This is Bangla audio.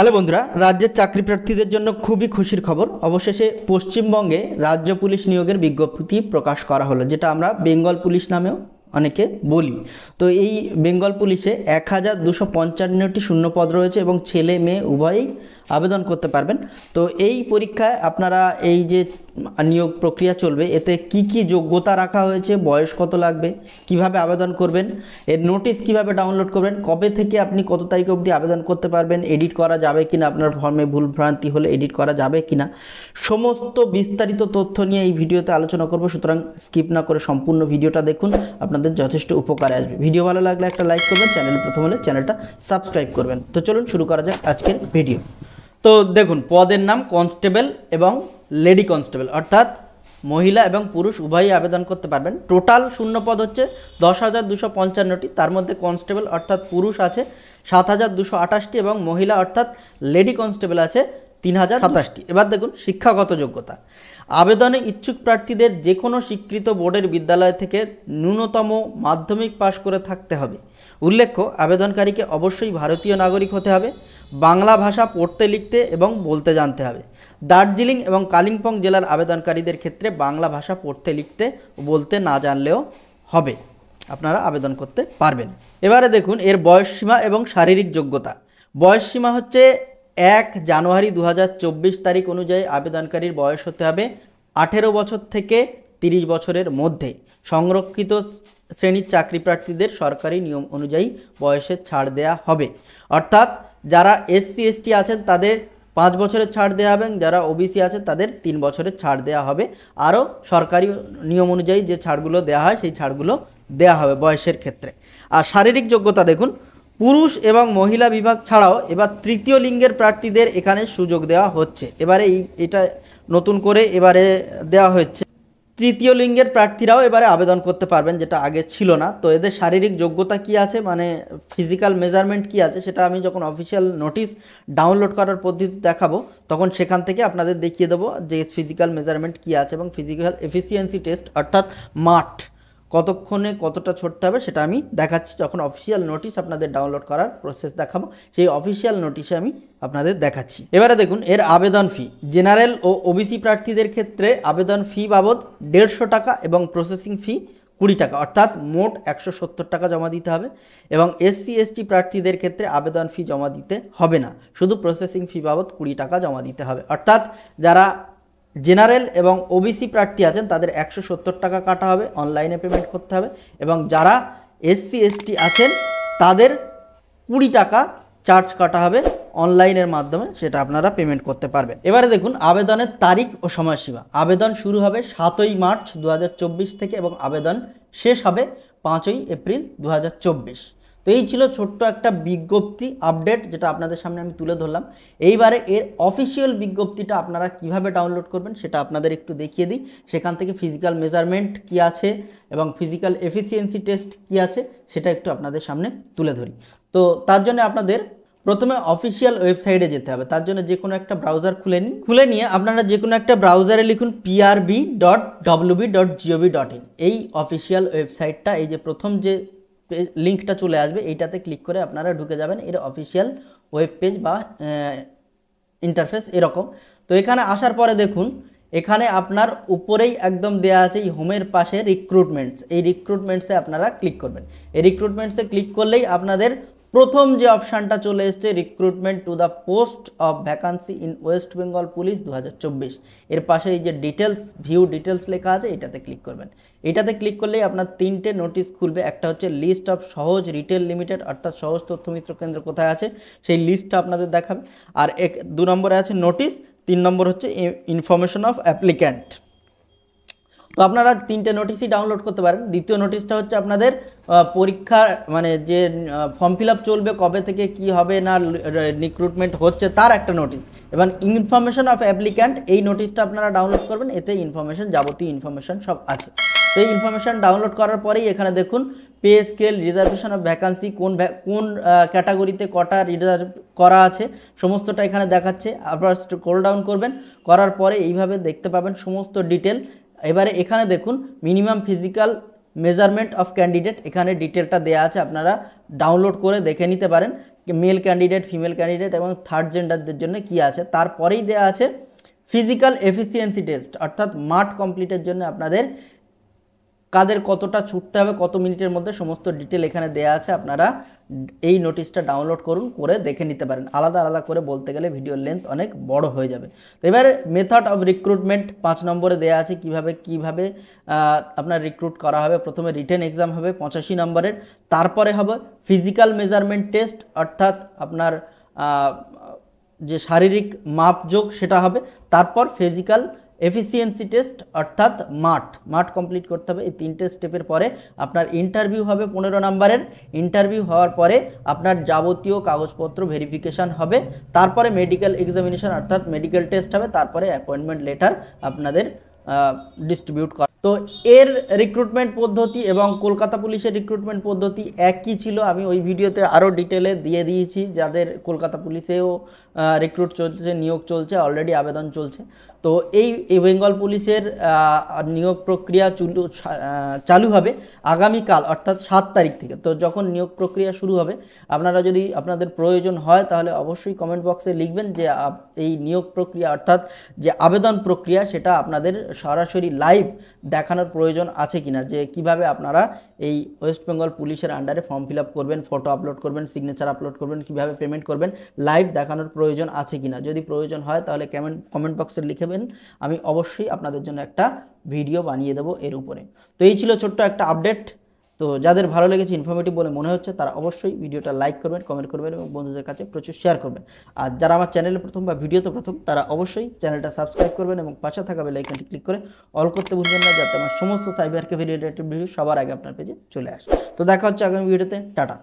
হ্যালো বন্ধুরা, রাজ্যের চাকরি প্রার্থীদের জন্য খুবই খুশির খবর। অবশেষে পশ্চিমবঙ্গে রাজ্য পুলিশ নিয়োগের বিজ্ঞপ্তি প্রকাশ করা হলো, যেটা আমরা বেঙ্গল পুলিশ নামেও অনেকে বলি। তো এই বেঙ্গল পুলিশে 1255টি শূন্যপদ রয়েছে এবং ছেলে মেয়ে উভয়ই আবেদন করতে পারবেন। তো এই পরীক্ষায় আপনারা এই যে নিয়োগ প্রক্রিয়া চলবে, এতে কি কি যোগ্যতা রাখা হয়েছে, বয়স কত লাগবে, কিভাবে আবেদন করবেন, এর নোটিশ কিভাবে ডাউনলোড করবেন, কবে থেকে আপনি কত তারিখ অবধি আবেদন করতে পারবেন, এডিট করা যাবে কিনা, আপনার ফর্মে ভুলভ্রান্তি হলে এডিট করা যাবে কিনা, সমস্ত বিস্তারিত তথ্য নিয়ে এই ভিডিওতে আলোচনা করব। সুতরাং স্কিপ না করে সম্পূর্ণ ভিডিওটা দেখুন, আপনাদের যথেষ্ট উপকারে আসবে। ভিডিও ভালো লাগলে একটা লাইক করবেন, চ্যানেল প্রথম হলে চ্যানেলটা সাবস্ক্রাইব করবেন। তো চলুন শুরু করা যাক আজকের ভিডিও। তো দেখুন, পদের নাম কনস্টেবল এবং লেডি কনস্টেবল, অর্থাৎ মহিলা এবং পুরুষ উভয়ই আবেদন করতে পারবেন। টোটাল শূন্যপদ হচ্ছে 10,255টি, তার মধ্যে কনস্টেবল অর্থাৎ পুরুষ আছে 7,228টি এবং মহিলা অর্থাৎ লেডি কনস্টেবল আছে 3,027টি। এবার দেখুন শিক্ষাগত যোগ্যতা। আবেদনে ইচ্ছুক প্রার্থীদের যে কোনো স্বীকৃত বোর্ডের বিদ্যালয় থেকে ন্যূনতম মাধ্যমিক পাশ করে থাকতে হবে। উল্লেখ্য, আবেদনকারীকে অবশ্যই ভারতীয় নাগরিক হতে হবে, বাংলা ভাষা পড়তে লিখতে এবং বলতে জানতে হবে। দার্জিলিং এবং কালিম্পং জেলার আবেদনকারীদের ক্ষেত্রে বাংলা ভাষা পড়তে লিখতে ও বলতে না জানলেও হবে, আপনারা আবেদন করতে পারবেন। এবারে দেখুন এর বয়সসীমা এবং শারীরিক যোগ্যতা। বয়সসীমা হচ্ছে 1 জানুয়ারি 2024 তারিখ অনুযায়ী আবেদনকারীর বয়স হতে হবে 18 বছর থেকে 30 বছরের মধ্যে। সংরক্ষিত শ্রেণীর চাকরি প্রার্থীদের সরকারি নিয়ম অনুযায়ী বয়সের ছাড় দেয়া হবে, অর্থাৎ যারা এসসি এসটি আছেন তাদের 5 বছরের ছাড় দেওয়া হবে, যারা ওবিসি আছেন তাদের 3 বছরের ছাড় দেওয়া হবে। আরও সরকারি নিয়ম অনুযায়ী যে ছাড়গুলো দেওয়া হয় সেই ছাড়গুলো দেওয়া হবে বয়সের ক্ষেত্রে। আর শারীরিক যোগ্যতা দেখুন, পুরুষ এবং মহিলা বিভাগ ছাড়াও এবার তৃতীয় লিঙ্গের প্রার্থীদের এখানে সুযোগ দেওয়া হচ্ছে। এবারে এটা নতুন করে এবারে দেওয়া হচ্ছে, তৃতীয় লিঙ্গের প্রার্থীরাও এবারে আবেদন করতে পারবেন, যেটা আগে ছিল না। তো এদের শারীরিক যোগ্যতা কি আছে, মানে ফিজিক্যাল মেজারমেন্ট কি আছে, সেটা আমি যখন অফিসিয়াল নোটিশ ডাউনলোড করার পদ্ধতি দেখাবো তখন সেখান থেকে আপনাদের দেখিয়ে দেবো যে ফিজিক্যাল মেজারমেন্ট কি আছে এবং ফিজিক্যাল এফিসিয়েন্সি টেস্ট অর্থাৎ মাঠ কতক্ষণে কতটা ছড়তে হবে সেটা আমি দেখাচ্ছি যখন অফিসিয়াল নোটিশ আপনাদের ডাউনলোড করার প্রসেস দেখাবো, সেই অফিসিয়াল নোটিশে আমি আপনাদের দেখাচ্ছি। এবারে দেখুন এর আবেদন ফি। জেনারেল ও ওবিসি প্রার্থীদের ক্ষেত্রে আবেদন ফি বাবদ 150 টাকা এবং প্রসেসিং ফি 20 টাকা, অর্থাৎ মোট 170 টাকা জমা দিতে হবে। এবং এসসি এসটি প্রার্থীদের ক্ষেত্রে আবেদন ফি জমা দিতে হবে না, শুধু প্রসেসিং ফি বাবদ 20 টাকা জমা দিতে হবে। অর্থাৎ যারা জেনারেল এবং ওবিসি প্রার্থী আছেন তাদের 170 টাকা কাটা হবে, অনলাইনে পেমেন্ট করতে হবে। এবং যারা এসসি এসটি আছেন তাদের 20 টাকা চার্জ কাটা হবে অনলাইনের মাধ্যমে, সেটা আপনারা পেমেন্ট করতে পারবেন। এবারে দেখুন আবেদনের তারিখ ও সময়সীমা। আবেদন শুরু হবে 7ই মার্চ 2024 থেকে এবং আবেদন শেষ হবে 5ই এপ্রিল 2024। তো এই ছিল ছোট্ট একটা বিজ্ঞপ্তি আপডেট, যেটা আপনাদের সামনে আমি তুলে ধরলাম। এইবারে এর অফিসিয়াল বিজ্ঞপ্তিটা আপনারা কিভাবে ডাউনলোড করবেন সেটা আপনাদের একটু দেখিয়ে দিই। সেখান থেকে ফিজিক্যাল মেজারমেন্ট কি আছে এবং ফিজিক্যাল এফিসিয়েন্সি টেস্ট কি আছে সেটা একটু আপনাদের সামনে তুলে ধরি। তো তার জন্য আপনাদের প্রথমে অফিসিয়াল ওয়েবসাইটে যেতে হবে। তার জন্য যে কোনো একটা ব্রাউজার খুলে নিয়ে আপনারা যে কোনো একটা ব্রাউজারে লিখুন prb.wb.gov.in। এই অফিসিয়াল ওয়েবসাইটটা, এই যে প্রথম যে লিঙ্কটা চলে আসবে এইটাতে ক্লিক করে আপনারা ঢুকে যাবেন এর অফিসিয়াল ওয়েব পেজ বা ইন্টারফেস এরকম। তো এখানে আসার পরে দেখুন এখানে আপনার উপরেই একদম দেয়া আছে এই হোমের পাশে রিক্রুটমেন্টস, এই রিক্রুটমেন্টসে আপনারা ক্লিক করবেন। এই রিক্রুটমেন্টসে ক্লিক করলেই আপনাদের প্রথম যে অপশানটা চলে এসছে recruitment to the post of vacancy in West Bengal police 2024, এর পাশে এই যে ডিটেলস ভিউ ডিটেলস লেখা আছে এটাতে ক্লিক করবেন। এটাতে ক্লিক করলেই আপনার 3টে নোটিশ খুলবে। একটা হচ্ছে লিস্ট অফ সহজ রিটেল লিমিটেড, অর্থাৎ সহজ তথ্য মিত্র কেন্দ্র কোথায় আছে সেই লিস্টটা আপনাদের দেখাবে। আর 2 নম্বরে আছে নোটিশ, 3 নম্বর হচ্ছে ইনফরমেশন অফ অ্যাপ্লিক্যান্ট। তো আপনারা 3টে নোটিশই ডাউনলোড করতে পারেন। দ্বিতীয় নোটিশটা হচ্ছে আপনাদের পরীক্ষা, মানে যে ফর্ম ফিল আপ চলবে কবে থেকে কি হবে না রিক্রুটমেন্ট হচ্ছে তার একটা নোটিশ। এবং ইনফরমেশন অফ অ্যাপ্লিক্যান্ট এই নোটিশটা আপনারা ডাউনলোড করবেন, এতে ইনফরমেশন যাবতীয় ইনফরমেশন সব আছে। তো এই ইনফরমেশন ডাউনলোড করার পরেই এখানে দেখুন pay scale, reservation of vacancy, কোন ক্যাটাগরিতে কটা রিজার্ভ করা আছে সমস্তটা এখানে দেখাচ্ছে। আপনারা স্ক্রল ডাউন করবেন, করার পরে এইভাবে দেখতে পাবেন সমস্ত ডিটেল। এবারে এখানে দেখুন minimum physical measurement of candidate, এখানে ডিটেলটা দেওয়া আছে, আপনারা ডাউনলোড করে দেখে নিতে পারেন। মেল ক্যান্ডিডেট, ফিমেল ক্যান্ডিডেট এবং থার্ড জেন্ডারদের জন্য কি আছে। তারপরেই দেওয়া আছে ফিজিক্যাল এফিসিয়েন্সি টেস্ট, অর্থাৎ মাঠ কমপ্লিটের জন্য আপনাদের কাদের কতটা ছুটতে হবে, কত মিনিটের মধ্যে, সমস্ত ডিটেল এখানে দেওয়া আছে। আপনারা এই নোটিশটা ডাউনলোড করুন, করে দেখে নিতে পারেন। আলাদা আলাদা করে বলতে গেলে ভিডিওর লেন্থ অনেক বড় হয়ে যাবে। তো এবার মেথড অফ রিক্রুটমেন্ট 5 নম্বরে দেওয়া আছে কিভাবে আপনার রিক্রুট করা হবে। প্রথমে রিটেন এক্সাম হবে 85 নম্বরের, তারপরে হবে ফিজিক্যাল মেজারমেন্ট টেস্ট, অর্থাৎ আপনার যে শারীরিক মাপযোগ সেটা হবে। তারপর ফিজিক্যাল এফিসিয়েন্সি টেস্ট, অর্থাৎ মাঠ কমপ্লিট করতে হবে। এই 3টে স্টেপের পরে আপনার ইন্টারভিউ হবে 15 নম্বরের। ইন্টারভিউ হওয়ার পরে আপনার যাবতীয় কাগজপত্র ভেরিফিকেশান হবে, তারপরে মেডিকেল এক্সামিনেশন অর্থাৎ মেডিকেল টেস্ট হবে, তারপরে অ্যাপয়েন্টমেন্ট লেটার আপনাদের ডিস্ট্রিবিউট করা। তো এর রিক্রুটমেন্ট পদ্ধতি এবং কলকাতা পুলিশের রিক্রুটমেন্ট পদ্ধতি একই ছিল। আমি ওই ভিডিওতে আরও ডিটেলে দিয়ে দিয়েছি, যাদের কলকাতা পুলিশেও রিক্রুট চলছে, নিয়োগ চলছে, অলরেডি আবেদন চলছে। তো এই বেঙ্গল পুলিশের নিয়োগ প্রক্রিয়া চালু হবে আগামীকাল, অর্থাৎ 7 তারিখ থেকে। তো যখন নিয়োগ প্রক্রিয়া শুরু হবে, আপনারা যদি আপনাদের প্রয়োজন হয় তাহলে অবশ্যই কমেন্ট বক্সে লিখবেন যে এই নিয়োগ প্রক্রিয়া অর্থাৎ যে আবেদন প্রক্রিয়া সেটা আপনাদের সরাসরি লাইভ দেখানোর প্রয়োজন আছে কিনা, যে কিভাবে আপনারা এই ওয়েস্ট বেঙ্গল পুলিশের আন্ডারে ফর্ম ফিল আপ করবেন, ফটো আপলোড করবেন, সিগনেচার আপলোড করবেন, কিভাবে পেমেন্ট করবেন, লাইভ দেখানোর প্রয়োজন আছে কিনা। যদি প্রয়োজন হয় তাহলে কমেন্ট বক্সে লিখবেন, আমি অবশ্যই আপনাদের জন্য একটা ভিডিও বানিয়ে দেবো এর উপরে। তো এই ছিল ছোট্ট একটা আপডেট। তো যাদের ভালো লেগেছে, ইনফরমেটিভ বলে মনে হচ্ছে, তারা অবশ্যই ভিডিওটা লাইক করবেন, কমেন্ট করবেন এবং বন্ধুদের কাছে প্রচুর শেয়ার করবেন। আর যারা আমার চ্যানেলে প্রথম বা ভিডিওতে প্রথম, তারা অবশ্যই চ্যানেলটা সাবস্ক্রাইব করবেন এবং পাশে থাকা বেল আইকনটি ক্লিক করে অল করতে ভুলবেন না, যাতে আমার সমস্ত সাইবার ক্রাইম রিলেটেড ভিডিও সবার আগে আপনার পেজে চলে আসে। তো দেখা হচ্ছে আগামী ভিডিওতে। টাটা।